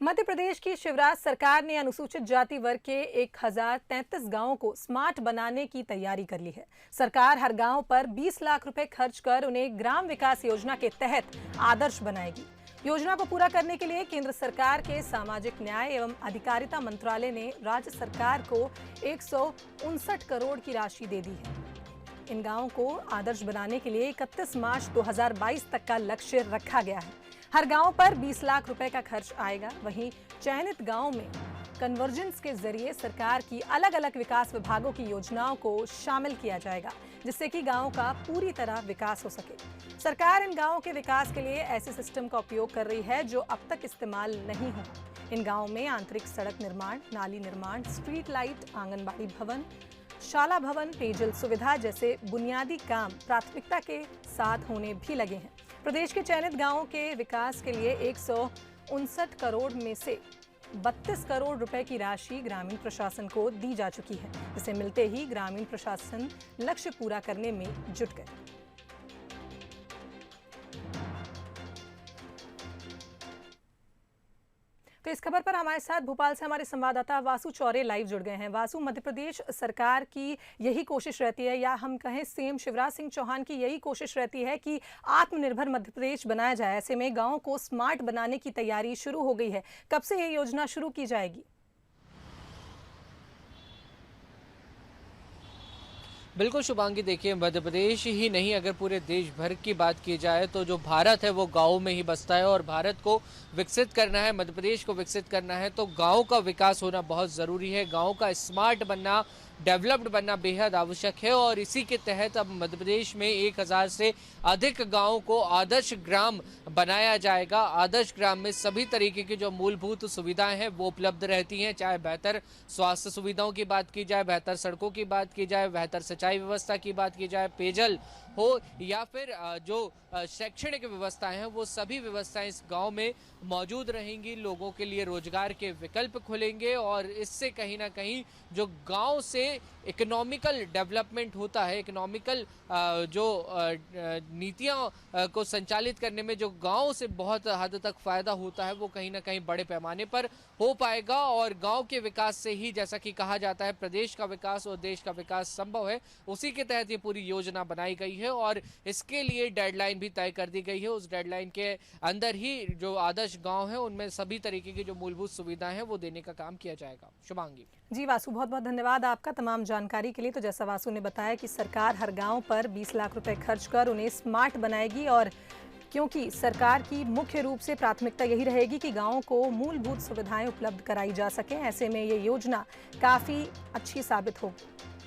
मध्य प्रदेश की शिवराज सरकार ने अनुसूचित जाति वर्ग के 1033 गांवों को स्मार्ट बनाने की तैयारी कर ली है। सरकार हर गांव पर 20 लाख रुपए खर्च कर उन्हें ग्राम विकास योजना के तहत आदर्श बनाएगी। योजना को पूरा करने के लिए केंद्र सरकार के सामाजिक न्याय एवं अधिकारिता मंत्रालय ने राज्य सरकार को 159 करोड़ की राशि दे दी है। इन गांवों को आदर्श बनाने के लिए 31 मार्च 2022 तक का लक्ष्य रखा गया है। हर गांव पर 20 लाख रुपए का खर्च आएगा। वहीं चयनित गांव में कन्वर्जेंस के जरिए सरकार की अलग अलग विकास विभागों की योजनाओं को शामिल किया जाएगा, जिससे कि गांव का पूरी तरह विकास हो सके। सरकार इन गांवों के विकास के लिए ऐसे सिस्टम का उपयोग कर रही है जो अब तक इस्तेमाल नहीं हुआ। इन गांवों में आंतरिक सड़क निर्माण, नाली निर्माण, स्ट्रीट लाइट, आंगनबाड़ी भवन, शाला भवन, पेयजल सुविधा जैसे बुनियादी काम प्राथमिकता के साथ होने भी लगे हैं। प्रदेश के चयनित गांवों के विकास के लिए 159 करोड़ में से 32 करोड़ रुपए की राशि ग्रामीण प्रशासन को दी जा चुकी है, जिसे मिलते ही ग्रामीण प्रशासन लक्ष्य पूरा करने में जुट गए। तो इस खबर पर हमारे साथ भोपाल से हमारे संवाददाता वासु चौरे लाइव जुड़ गए हैं। वासु, मध्य प्रदेश सरकार की यही कोशिश रहती है, या हम कहें सीएम शिवराज सिंह चौहान की यही कोशिश रहती है कि आत्मनिर्भर मध्य प्रदेश बनाया जाए। ऐसे में गांवों को स्मार्ट बनाने की तैयारी शुरू हो गई है। कब से ये योजना शुरू की जाएगी? बिल्कुल शुभांगी, देखिए मध्य प्रदेश ही नहीं अगर पूरे देश भर की बात की जाए तो जो भारत है वो गाँव में ही बसता है और भारत को विकसित करना है, मध्य प्रदेश को विकसित करना है तो गाँव का विकास होना बहुत ज़रूरी है। गाँव का स्मार्ट बनना, डेवलप्ड बनना बेहद आवश्यक है और इसी के तहत अब मध्य प्रदेश में 1000 से अधिक गाँव को आदर्श ग्राम बनाया जाएगा। आदर्श ग्राम में सभी तरीके की जो मूलभूत सुविधाएं हैं वो उपलब्ध रहती हैं, चाहे बेहतर स्वास्थ्य सुविधाओं की बात की जाए, बेहतर सड़कों की बात की जाए, बेहतर सिंचाई व्यवस्था की बात की जाए, पेयजल हो या फिर जो शैक्षणिक व्यवस्थाएं हैं वो सभी व्यवस्थाएं इस गांव में मौजूद रहेंगी। लोगों के लिए रोजगार के विकल्प खुलेंगे और इससे कहीं ना कहीं जो गांव से इकोनॉमिकल डेवलपमेंट होता है, इकोनॉमिकल जो नीतियां को संचालित करने में जो गांव से बहुत हद तक फायदा होता है वो कहीं ना कहीं बड़े पैमाने पर हो पाएगा। और गांव के विकास से ही, जैसा कि कहा जाता है, प्रदेश का विकास और देश का विकास संभव है। उसी के तहत ये पूरी योजना बनाई गई है और इसके लिए डेडलाइन भी तय कर दी गई है। उस डेडलाइन के अंदर ही जो आदर्श गांव है उनमें सभी तरीके की जो मूलभूत सुविधाएं हैं वो देने का काम किया जाएगा। शुभांगी जी वासु, बहुत बहुत धन्यवाद आपका तमाम जानकारी के लिए। तो जैसा वासु ने बताया कि सरकार हर गांव पर 20 लाख रुपए खर्च कर उन्हें स्मार्ट बनाएगी और क्योंकि सरकार की मुख्य रूप से प्राथमिकता यही रहेगी कि गांवों को मूलभूत सुविधाएं उपलब्ध कराई जा सकें, ऐसे में ये योजना काफ़ी अच्छी साबित होगी।